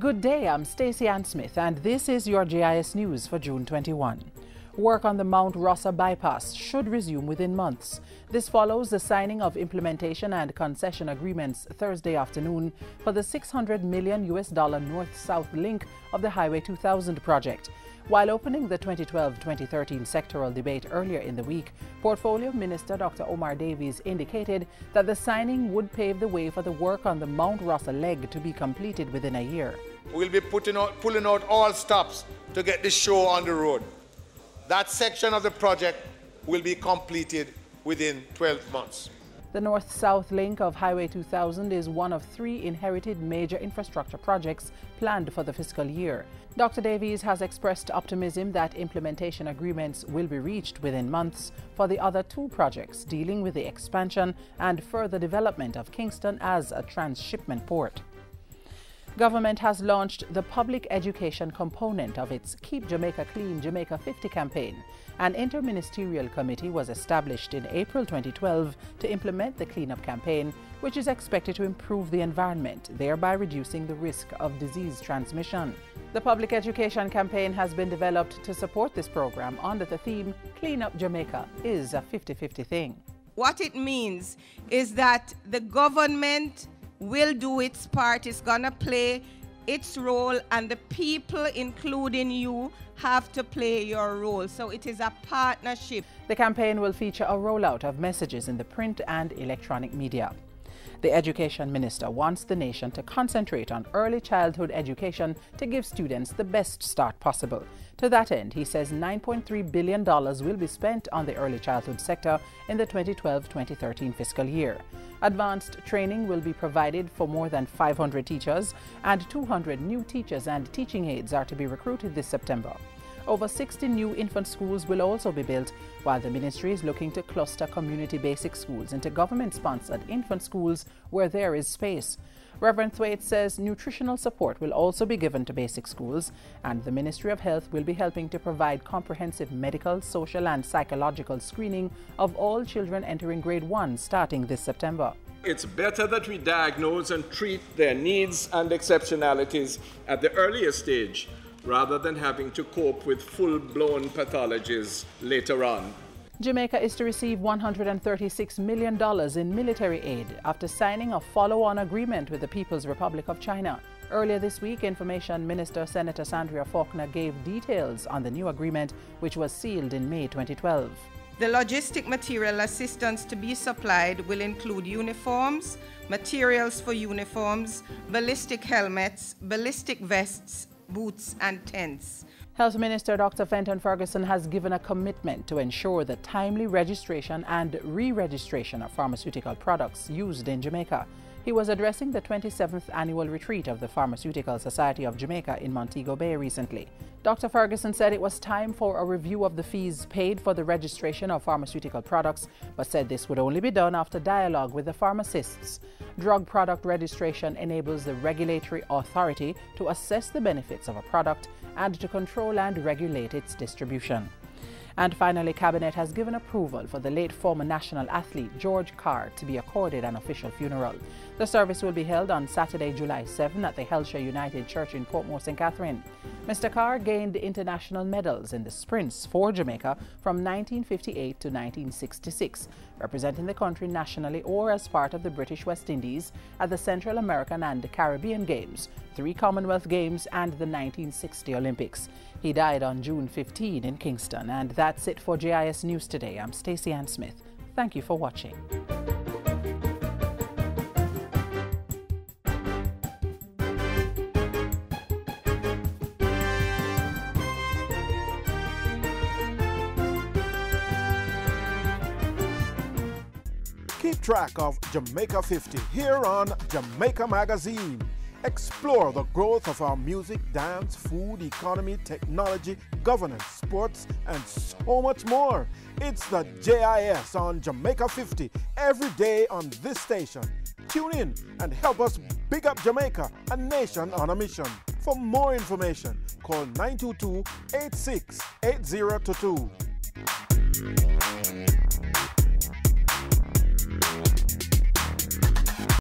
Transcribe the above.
Good day, I'm Stacey Ann Smith, and this is your JIS News for June 21. Work on the Mount Rossa bypass should resume within months. This follows the signing of implementation and concession agreements Thursday afternoon for the $600 million north-south link of the Highway 2000 project. While opening the 2012-2013 sectoral debate earlier in the week, Portfolio Minister Dr. Omar Davies indicated that the signing would pave the way for the work on the Mount Rossa leg to be completed within a year. We'll be pulling out all stops to get this show on the road. That section of the project will be completed within 12 months. The north-south link of Highway 2000 is one of 3 inherited major infrastructure projects planned for the fiscal year. Dr. Davies has expressed optimism that implementation agreements will be reached within months for the other 2 projects dealing with the expansion and further development of Kingston as a transshipment port. Government has launched the public education component of its Keep Jamaica Clean Jamaica 50 campaign. An interministerial committee was established in April 2012 to implement the cleanup campaign, which is expected to improve the environment, thereby reducing the risk of disease transmission. The public education campaign has been developed to support this program under the theme Clean Up Jamaica is a 50-50 thing. What it means is that the government will do its part, it's gonna play its role, and the people, including you, have to play your role. So it is a partnership. The campaign will feature a rollout of messages in the print and electronic media. The Education Minister wants the nation to concentrate on early childhood education to give students the best start possible. To that end, he says $9.3 billion will be spent on the early childhood sector in the 2012-2013 fiscal year. Advanced training will be provided for more than 500 teachers, and 200 new teachers and teaching aides are to be recruited this September. Over 60 new infant schools will also be built, while the ministry is looking to cluster community basic schools into government-sponsored infant schools where there is space. Reverend Thwaite says nutritional support will also be given to basic schools, and the Ministry of Health will be helping to provide comprehensive medical, social and psychological screening of all children entering grade 1 starting this September. It's better that we diagnose and treat their needs and exceptionalities at the earliest stage, rather than having to cope with full-blown pathologies later on. Jamaica is to receive $136 million in military aid after signing a follow-on agreement with the People's Republic of China. Earlier this week, Information Minister Senator Sandria Faulkner gave details on the new agreement, which was sealed in May 2012. The logistic material assistance to be supplied will include uniforms, materials for uniforms, ballistic helmets, ballistic vests, boots and tents. Health Minister Dr. Fenton Ferguson has given a commitment to ensure the timely registration and re-registration of pharmaceutical products used in Jamaica. He was addressing the 27th annual retreat of the Pharmaceutical Society of Jamaica in Montego Bay recently. Dr. Ferguson said it was time for a review of the fees paid for the registration of pharmaceutical products, but said this would only be done after dialogue with the pharmacists. Drug product registration enables the regulatory authority to assess the benefits of a product and to control and regulate its distribution. And finally, Cabinet has given approval for the late former national athlete George Carr to be accorded an official funeral. The service will be held on Saturday, July 7 at the Hellshire United Church in Portmore, St. Catherine. Mr. Carr gained international medals in the sprints for Jamaica from 1958 to 1966, representing the country nationally or as part of the British West Indies at the Central American and Caribbean Games, 3 Commonwealth Games and the 1960 Olympics. He died on June 15 in Kingston. And that's it for JIS News Today. I'm Stacey Ann Smith. Thank you for watching. Keep track of Jamaica 50 here on Jamaica Magazine. Explore the growth of our music, dance, food, economy, technology, governance, sports, and so much more. It's the JIS on Jamaica 50 every day on this station. Tune in and help us big up Jamaica, a nation on a mission. For more information, call 922-868022.